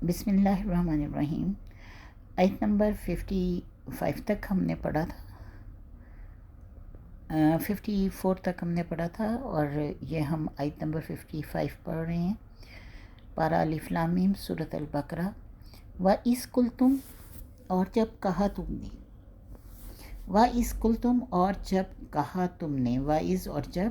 بسم اللہ الرحمن الرحیم۔ آیت نمبر 55 تک ہم نے پڑھا تھا، 54 تک ہم نے پڑھا تھا، اور یہ ہم آیت نمبر 55 پڑھ رہے ہیں۔ پارہ الف لام میم سورۃ البقرہ۔ وَإِذْ قُلْتُمْ، اور جب کہا تم نے، وَإِذْ قُلْتُمْ، اور جب کہا تم نے، وَإِذْ اور جب،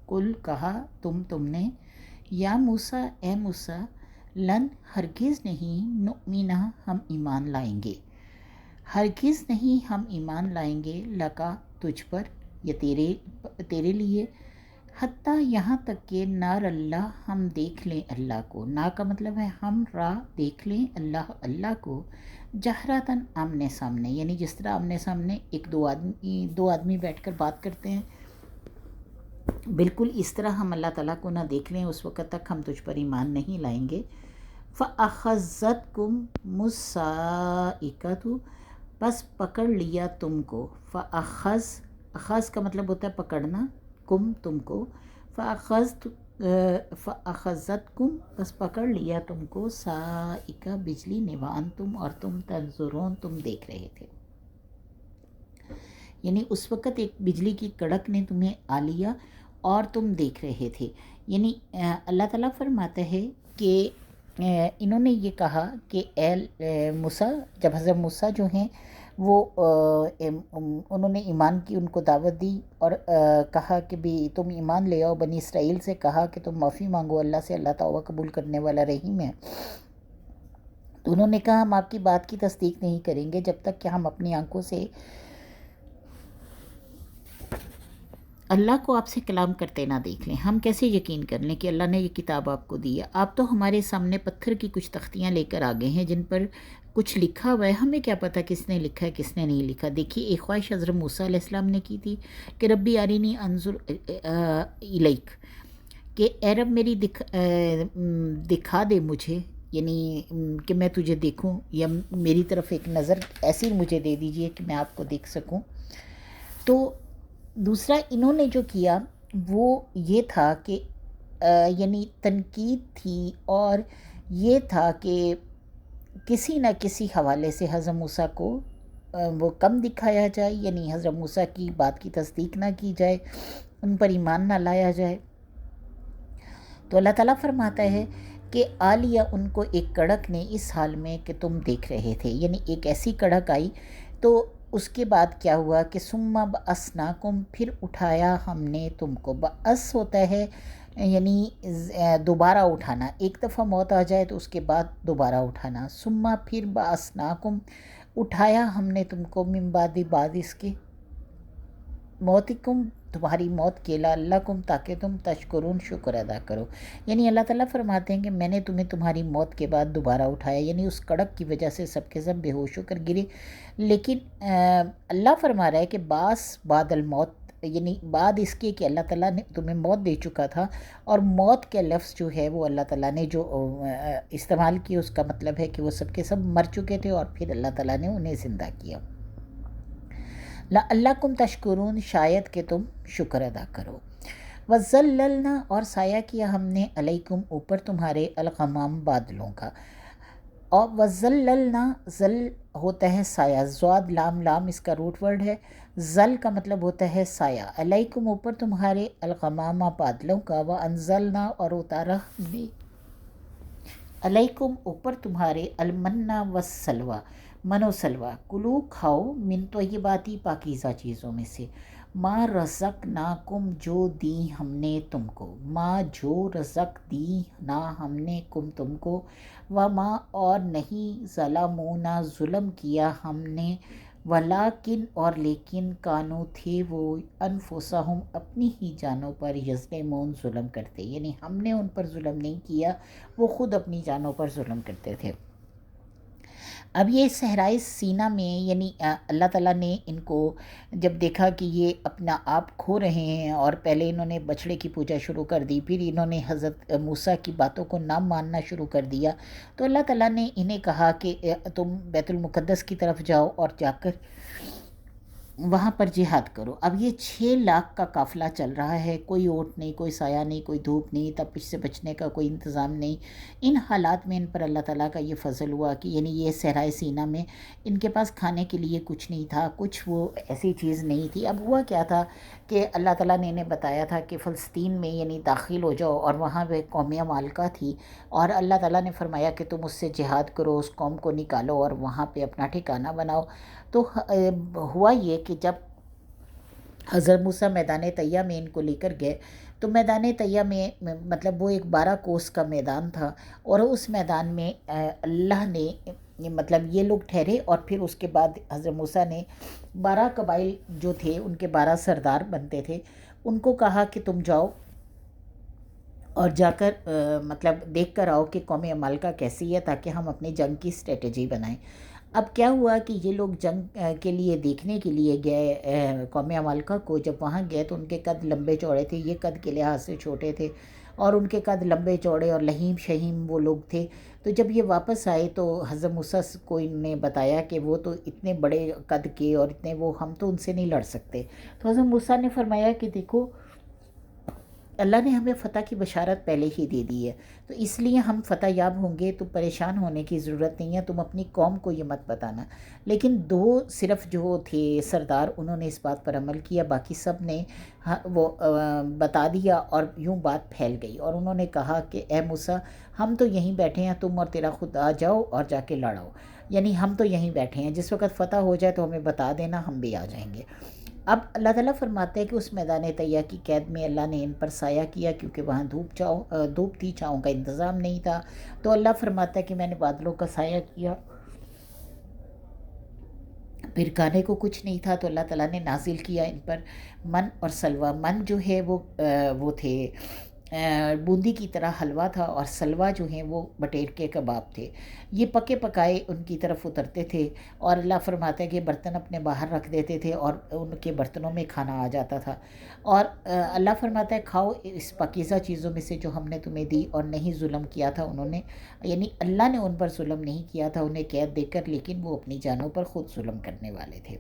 قُل کہا، تم نے، یا موسیٰ اے موسیٰ، لن ہرگز نہیں، نؤمنہ ہم ایمان لائیں گے، ہرگز نہیں ہم ایمان لائیں گے، لکا تجھ پر یا تیرے لیے، حتیٰ یہاں تک کہ نار اللہ ہم دیکھ لیں اللہ کو، نا کا مطلب ہے ہم راہ دیکھ لیں اللہ کو، جہراتن آمنے سامنے، یعنی جس طرح آمنے سامنے دو آدمی بیٹھ کر بات کرتے ہیں، بالکل اس طرح ہم اللہ تعالیٰ کو نہ دیکھ لیں، اس وقت تک ہم تجھ پر ایمان نہیں لائیں گے۔ فَأَخَذَتْكُمُ الصَّاعِقَةُ، بس پکڑ لیا تم کو، اخذ کا مطلب ہوتا ہے پکڑنا، تم کو، فَأَخَذَتْكُمْ، بس پکڑ لیا تم کو، صَاعِقَةٌ بجلی نے، وَأَنْتُمْ اور تم، تنظرون تم دیکھ رہے تھے، یعنی اس وقت ایک بجلی کی کڑک نے تمہیں آ لیا اور تم دیکھ رہے تھے۔ یعنی اللہ تعالیٰ فرماتا ہے کہ انہوں نے یہ کہا کہ اے موسیٰ، جب حضرت موسیٰ جو ہیں وہ انہوں نے ایمان کی ان کو دعوت دی اور کہا کہ بھی تم ایمان لے آؤ، بنی اسرائیل سے کہا کہ تم معافی مانگو اللہ سے، اللہ توبہ قبول کرنے والا رحیم ہے، تو انہوں نے کہا ہم آپ کی بات کی تصدیق نہیں کریں گے جب تک کہ ہم اپنی آنکھوں سے اللہ کو آپ سے کلام کرتے نہ دیکھ لیں۔ ہم کیسے یقین کر لیں کہ اللہ نے یہ کتاب آپ کو دی ہے؟ آپ تو ہمارے سامنے پتھر کی کچھ تختیاں لے کر آگے ہیں جن پر کچھ لکھا ہوا ہے، ہمیں کیا پتہ کس نے لکھا ہے کس نے نہیں لکھا۔ دیکھیے ایک خواہش حضرت موسیٰ علیہ السلام نے کی تھی کہ ربی آرینی انظر الیک، کہ اے رب میری دکھا دے مجھے، یعنی کہ میں تجھے دیکھوں، یا میری طرف ایک نظر ایسی مجھے دے دیجئے کہ میں آپ کو دیکھ سکوں۔ تو دوسرا انہوں نے جو کیا وہ یہ تھا کہ یعنی تنقید تھی، اور یہ تھا کہ کسی نہ کسی حوالے سے حضرت موسیٰ کو وہ کم دکھایا جائے، یعنی حضرت موسیٰ کی بات کی تصدیق نہ کی جائے، ان پر ایمان نہ لایا جائے۔ تو اللہ تعالیٰ فرماتا ہے کہ آ لیا ان کو ایک کڑک نے اس حال میں کہ تم دیکھ رہے تھے، یعنی ایک ایسی کڑک آئی، تو اس کے بعد کیا ہوا کہ ثم بعثناکم، پھر اٹھایا ہم نے تم کو۔ بعث ہوتا ہے یعنی دوبارہ اٹھانا، ایک دفعہ موت آ جائے تو اس کے بعد دوبارہ اٹھانا۔ ثم پھر بعثناکم، اٹھایا ہم نے تم کو، من بعد اس کے، موتکم تمہاری موت کے، لعلکم تاکہ تم تشکرون شکر ادا کرو۔ یعنی اللہ تعالیٰ فرماتے ہیں کہ میں نے تمہیں تمہاری موت کے بعد دوبارہ اٹھایا، یعنی اس کڑک کی وجہ سے سب کے سب بے ہوش ہو کر گرے، لیکن اللہ فرما رہا ہے کہ بعد الموت، یعنی بعد اس کے کہ اللہ تعالیٰ نے تمہیں موت دے چکا تھا، اور موت کے لفظ جو ہے وہ اللہ تعالیٰ نے جو استعمال کیا اس کا مطلب ہے کہ وہ سب کے سب مر چکے تھے اور پھر اللہ تعالیٰ نے انہیں زندہ کیا۔ لعلکم تشکرون، شاید کہ تم شکر ادا کرو۔ وَظَلَّلْنَا، اور سایہ کیا ہم نے، علیکم اوپر تمہارے، الغمام بادلوں کا، اور وَظَلَّلْنَا، ظل ہوتا ہے سایہ، زواد لام اس کا روٹ ورڈ ہے، ظل کا مطلب ہوتا ہے سایہ، علیکم اوپر تمہارے، الغمام بادلوں کا، وَأَنزَلْنَا اور اتارا ہم نے، علیکم اوپر تمہارے، المنّ والسلویٰ، من و سلویٰ، کلو کھاؤ، من طیباتی پاکیزہ چیزوں میں سے، ما رزقناکم جو دی ہم نے تم کو، ما جو رزق دی نا ہم نے کم تم کو، وما اور نہیں، ظلمونا ظلم کیا ہم نے، ولیکن اور لیکن، کانو تھے وہ، انفسہم اپنی ہی جانوں پر، یظلمون ظلم کرتے، یعنی ہم نے ان پر ظلم نہیں کیا، وہ خود اپنی جانوں پر ظلم کرتے تھے۔ اب یہ صحرائے سینا میں، یعنی اللہ تعالیٰ نے ان کو جب دیکھا کہ یہ اپنا آپ کھو رہے ہیں، اور پہلے انہوں نے بچڑے کی پوجا شروع کر دی، پھر انہوں نے حضرت موسیٰ کی باتوں کو نہ ماننا شروع کر دیا، تو اللہ تعالیٰ نے انہیں کہا کہ تم بیت المقدس کی طرف جاؤ اور جا کر وہاں پر جہاد کرو۔ اب یہ 6 لاکھ کا قافلہ چل رہا ہے، کوئی اوٹ نہیں، کوئی سایہ نہیں، کوئی دھوپ نہیں، تپش سے بچنے کا کوئی انتظام نہیں۔ ان حالات میں ان پر اللہ تعالیٰ کا یہ فضل ہوا کہ یعنی یہ صحرائے سینا میں ان کے پاس کھانے کے لیے کچھ نہیں تھا، کچھ وہ ایسی چیز نہیں تھی۔ اب ہوا کیا تھا کہ اللہ تعالیٰ نے انہیں بتایا تھا کہ فلسطین میں یعنی داخل ہو جاؤ، اور وہاں پہ قوم مالکہ تھی، اور اللہ تعالیٰ نے فرمایا کہ تم اس سے جہاد کرو، اس قوم کو نکالو اور وہاں پہ اپنا ٹھکانہ بناؤ۔ تو ہوا یہ کہ جب حضرت موسیٰ میدان طیہ میں ان کو لے کر گئے، تو میدان طیہ میں مطلب وہ ایک 12 کوس کا میدان تھا، اور اس میدان میں اللہ نے مطلب یہ لوگ ٹھہرے، اور پھر اس کے بعد حضرت موسیٰ نے 12 قبائل جو تھے ان کے 12 سردار بنتے تھے، ان کو کہا کہ تم جاؤ اور جا کر مطلب دیکھ کر آؤ کہ قوم عمالقہ کیسی ہے، تاکہ ہم اپنی جنگ کی اسٹریٹجی بنائیں۔ اب کیا ہوا کہ یہ لوگ جنگ کے لیے دیکھنے کے لیے گئے قوم عمالقہ کو۔ جب وہاں گئے تو ان کے قد لمبے چوڑے تھے، یہ قد کے لحاظ سے چھوٹے تھے، اور ان کے قد لمبے چوڑے اور لہیم شہیم وہ لوگ تھے۔ تو جب یہ واپس آئے تو حضرت موسیٰ کو ان نے بتایا کہ وہ تو اتنے بڑے قد کے اور اتنے وہ، ہم تو ان سے نہیں لڑ سکتے۔ تو حضرت موسیٰ نے فرمایا کہ دیکھو اللہ نے ہمیں فتح کی بشارت پہلے ہی دے دی ہے، تو اس لیے ہم فتح یاب ہوں گے، تو پریشان ہونے کی ضرورت نہیں ہے، تم اپنی قوم کو یہ مت بتانا۔ لیکن 2 صرف جو تھے سردار، انہوں نے اس بات پر عمل کیا، باقی سب نے وہ بتا دیا، اور یوں بات پھیل گئی، اور انہوں نے کہا کہ اے موسیٰ، ہم تو یہیں بیٹھے ہیں، تم اور تیرا خدا جاؤ اور جا کے لڑاؤ، یعنی ہم تو یہیں بیٹھے ہیں، جس وقت فتح ہو جائے تو ہمیں بتا دینا، ہم بھی آ جائیں گے۔ اب اللہ تعالیٰ فرماتے ہیں کہ اس میدان طیہ کی قید میں اللہ نے ان پر سایہ کیا، کیونکہ وہاں دھوپ تھی، چھاؤں کا انتظام نہیں تھا۔ تو اللہ فرماتا ہے کہ میں نے بادلوں کا سایہ کیا، پھر کھانے کو کچھ نہیں تھا، تو اللہ تعالیٰ نے نازل کیا ان پر من اور سلوہ۔ من جو ہے وہ تھے بوندی کی طرح حلوہ تھا، اور سلوہ جو ہیں وہ بٹیر کے کباب تھے، یہ پکے پکائے ان کی طرف اترتے تھے، اور اللہ فرماتا ہے کہ برتن اپنے باہر رکھ دیتے تھے، اور ان کے برتنوں میں کھانا آ جاتا تھا، اور اللہ فرماتا ہے کھاؤ اس پاکیزہ چیزوں میں سے جو ہم نے تمہیں دی، اور نہیں ظلم کیا تھا انہوں نے، یعنی اللہ نے ان پر ظلم نہیں کیا تھا انہیں قید دے کر، لیکن وہ اپنی جانوں پر خود ظلم کرنے والے تھے۔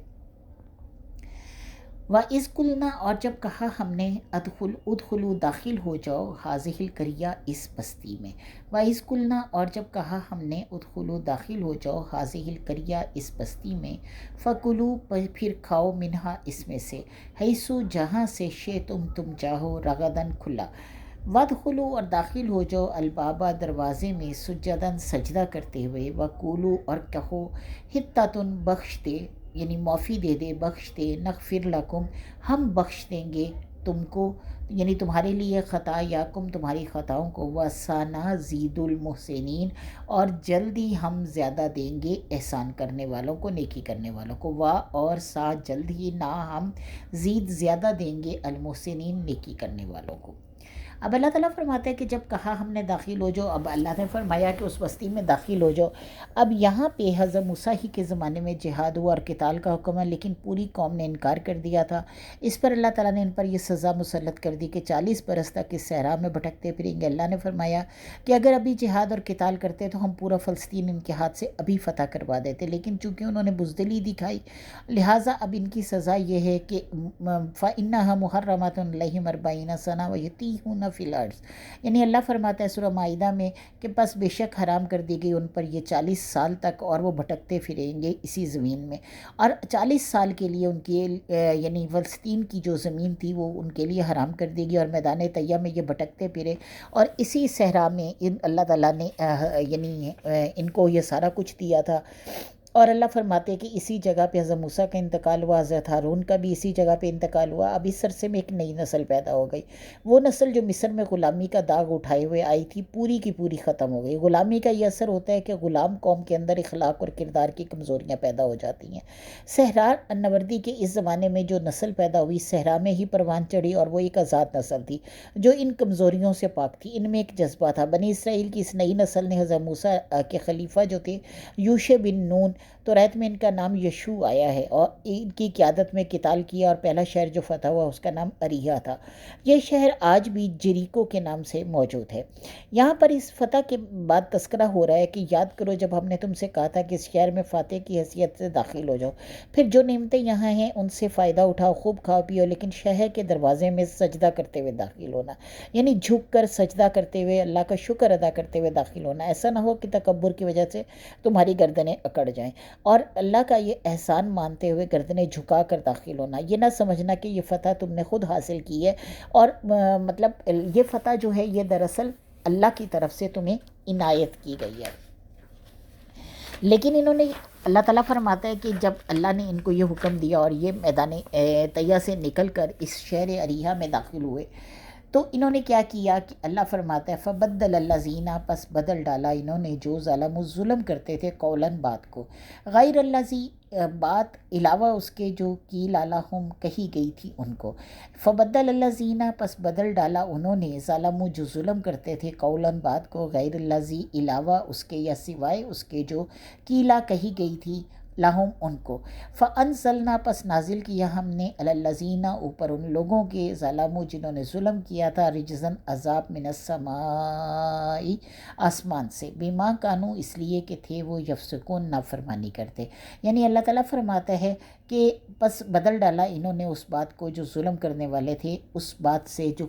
وَإِذْ قُلْنَا، اور جب کہا ہم نے، ادخلوا داخل ہو جاؤ، حاذِهِ القریہ، اس بستی میں۔ وَإِذْ قُلْنَا، اور جب کہا ہم نے، ادخلوا داخل ہو جاؤ، حاذِهِ القریہ، اس بستی میں، فَكُلُوا، پھر کھاؤ، منہا، اس میں سے، حیث، جہاں سے، شئتم، تم چاہو، رغداً، کھلا، وَادْخُلُوا، اور داخل ہو جاؤ، البابا، دروازے میں، سجداً، سجدہ کرتے ہوئے، وَقُولُوا، اور کہو، حِطَّةٌ، بخش دے، یعنی معافی دے دے، بخش دے، نغفر لکم، ہم بخش دیں گے تم کو، یعنی تمہارے لیے خطایاکم، تمہاری خطاؤں کو، وَسَنَزِيدُ الْمُحْسِنِينَ، اور جلدی ہم زیادہ دیں گے احسان کرنے والوں کو، نیکی کرنے والوں کو، اور جلد ہی، نہ ہم، زید، زیادہ دیں گے، المحسنین، نیکی کرنے والوں کو۔ اب اللہ تعالیٰ فرماتا ہے کہ جب کہا ہم نے داخل ہو جاؤ، اب اللہ نے فرمایا کہ اس بستی میں داخل ہو جاؤ۔ اب یہاں پہ حضرت موسیٰ ہی کے زمانے میں جہاد ہوا اور قتال کا حکم ہے، لیکن پوری قوم نے انکار کر دیا تھا۔ اس پر اللہ تعالیٰ نے ان پر یہ سزا مسلط کر دی کہ 40 برس تک اس صحرا میں بھٹکتے پھریں گے۔ اللہ نے فرمایا کہ اگر ابھی جہاد اور قتال کرتے تو ہم پورا فلسطین ان کے ہاتھ سے ابھی فتح کروا دیتے، لیکن چونکہ انہوں نے بزدلی دکھائی، لہٰذا اب ان کی سزا یہ ہے کہ فَإِنَّهَا مُحَرَّمَةٌ عَلَيْهِمْ 40 سنة وَيَتِيهُونَ فِي الْأَرْضِ، یعنی اللہ فرماتا ہے سورہ مائدہ میں کہ بس بے شک حرام کر دی گئی ان پر یہ 40 سال تک، اور وہ بھٹکتے پھریں گے اسی زمین میں، اور 40 سال کے لیے ان کی یعنی فلسطین کی جو زمین تھی وہ ان کے لیے حرام کر دی گئی، اور میدان طیہ میں یہ بھٹکتے پھرے، اور اسی صحرا میں اللہ تعالیٰ نے یعنی ان کو یہ سارا کچھ دیا تھا۔ اور اللہ فرماتے کہ اسی جگہ پہ حضرت موسیٰ کا انتقال ہوا، حضرت ہارون کا بھی اسی جگہ پہ انتقال ہوا۔ اب اس عرصے میں ایک نئی نسل پیدا ہو گئی، وہ نسل جو مصر میں غلامی کا داغ اٹھائے ہوئے آئی تھی، پوری کی پوری ختم ہو گئی۔ غلامی کا یہ اثر ہوتا ہے کہ غلام قوم کے اندر اخلاق اور کردار کی کمزوریاں پیدا ہو جاتی ہیں۔ صحرا نوردی کے اس زمانے میں جو نسل پیدا ہوئی، صحرا میں ہی پروان چڑھی، اور وہ ایک آزاد نسل تھی جو ان کمزوریوں سے پاک تھی۔ ان میں ایک جذبہ تھا۔ بنی اسرائیل کی اس نئی نسل نے حضرت موسیٰ کے خلیفہ جو تھے یوشع بن نون، توریت میں ان کا نام یشوع آیا ہے، اور ان کی قیادت میں قتال کیا، اور پہلا شہر جو فتح ہوا اس کا نام اریحا تھا۔ یہ شہر آج بھی جریکو کے نام سے موجود ہے۔ یہاں پر اس فتح کے بعد تذکرہ ہو رہا ہے کہ یاد کرو جب ہم نے تم سے کہا تھا کہ اس شہر میں فاتح کی حیثیت سے داخل ہو جاؤ، پھر جو نعمتیں یہاں ہیں ان سے فائدہ اٹھاؤ، خوب کھاؤ پیو، لیکن شہر کے دروازے میں سجدہ کرتے ہوئے داخل ہونا، یعنی جھک کر سجدہ کرتے ہوئے اللہ کا شکر ادا کرتے ہوئے داخل ہونا۔ ایسا نہ ہو کہ تکبر کی وجہ سے تمہاری گردنیں اکڑ جائیں، اور اللہ کا یہ احسان مانتے ہوئے گردنیں جھکا کر داخل ہونا۔ یہ نہ سمجھنا کہ یہ فتح تم نے خود حاصل کی ہے، اور مطلب یہ فتح جو ہے یہ دراصل اللہ کی طرف سے تمہیں عنایت کی گئی ہے۔ لیکن انہوں نے، اللہ تعالیٰ فرماتا ہے کہ جب اللہ نے ان کو یہ حکم دیا اور یہ میدان طیہ سے نکل کر اس شہر اریحا میں داخل ہوئے، تو انہوں نے کیا کیا کہ اللہ فرماتا ہے فبدل الذین، پس بدل ڈالا انہوں نے جو ظالم ظلم کرتے تھے، قولاً بات کو، غیر الذی، بات علاوہ اس کے جو قیل لہم کہی گئی تھی ان کو، فبدل الذین، پس بدل ڈالا انہوں نے ظالموا جو ظلم کرتے تھے، قولاً بات کو، غیر الذی علاوہ اس کے یا سوائے اس کے جو قیلا کہی گئی تھی لہم ان کو، فانزلنا، پس نازل کیا ہم نے علی الذین، اوپر ان لوگوں کے، ظلموا جنہوں نے ظلم کیا تھا، رجزن عذاب، من السماء آسمان سے، بما کانوا اس لیے کہ تھے وہ یفسقون نافرمانی کرتے۔ یعنی اللہ تعالیٰ فرماتا ہے کہ پس بدل ڈالا انہوں نے اس بات کو جو ظلم کرنے والے تھے، اس بات سے جو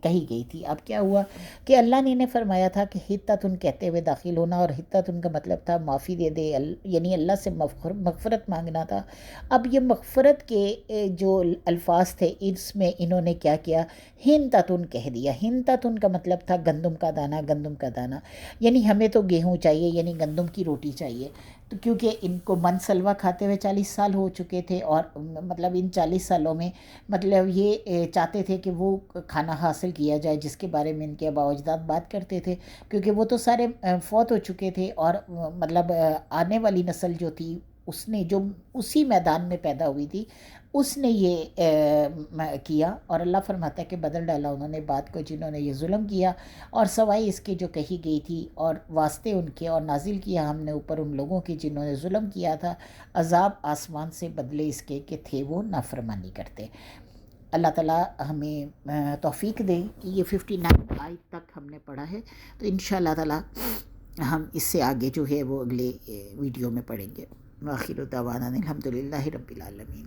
کہی گئی تھی۔ اب کیا ہوا کہ اللہ نے انہیں فرمایا تھا کہ حتتن کہتے ہوئے داخل ہونا، اور حتتن کا مطلب تھا معافی دے دے، یعنی اللہ سے مغفرت مانگنا تھا۔ اب یہ مغفرت کے جو الفاظ تھے اس میں انہوں نے کیا کیا، ہنتتن کہہ دیا۔ ہنتتن کا مطلب تھا گندم کا دانہ، گندم کا دانہ، یعنی ہمیں تو گیہوں چاہیے، یعنی گندم کی روٹی چاہیے، تو کیونکہ ان کو من سلوا کھاتے ہوئے 40 سال ہو چکے تھے، اور مطلب ان 40 سالوں میں مطلب یہ چاہتے تھے کہ وہ کھانا حاصل کیا جائے جس کے بارے میں ان کے آباء و اجداد بات کرتے تھے، کیونکہ وہ تو سارے فوت ہو چکے تھے، اور مطلب آنے والی نسل جو تھی اس نے، جو اسی میدان میں پیدا ہوئی تھی، اس نے یہ کیا، اور اللہ فرماتا ہے کہ بدل ڈالا انہوں نے بات کو جنہوں نے یہ ظلم کیا، اور سوائے اس کے جو کہی گئی تھی، اور واسطے ان کے، اور نازل کیا ہم نے اوپر ان لوگوں کی جنہوں نے ظلم کیا تھا، عذاب آسمان سے بدلے اس کے کہ تھے وہ نافرمانی کرتے۔ اللہ تعالیٰ ہمیں توفیق دے کہ یہ 59 آیت تک ہم نے پڑھا ہے، تو انشاءاللہ تعالیٰ ہم اس سے آگے جو ہے وہ اگلے ویڈیو میں پڑھیں گے۔ وآخر دعوانا الحمدللہ رب العالمین۔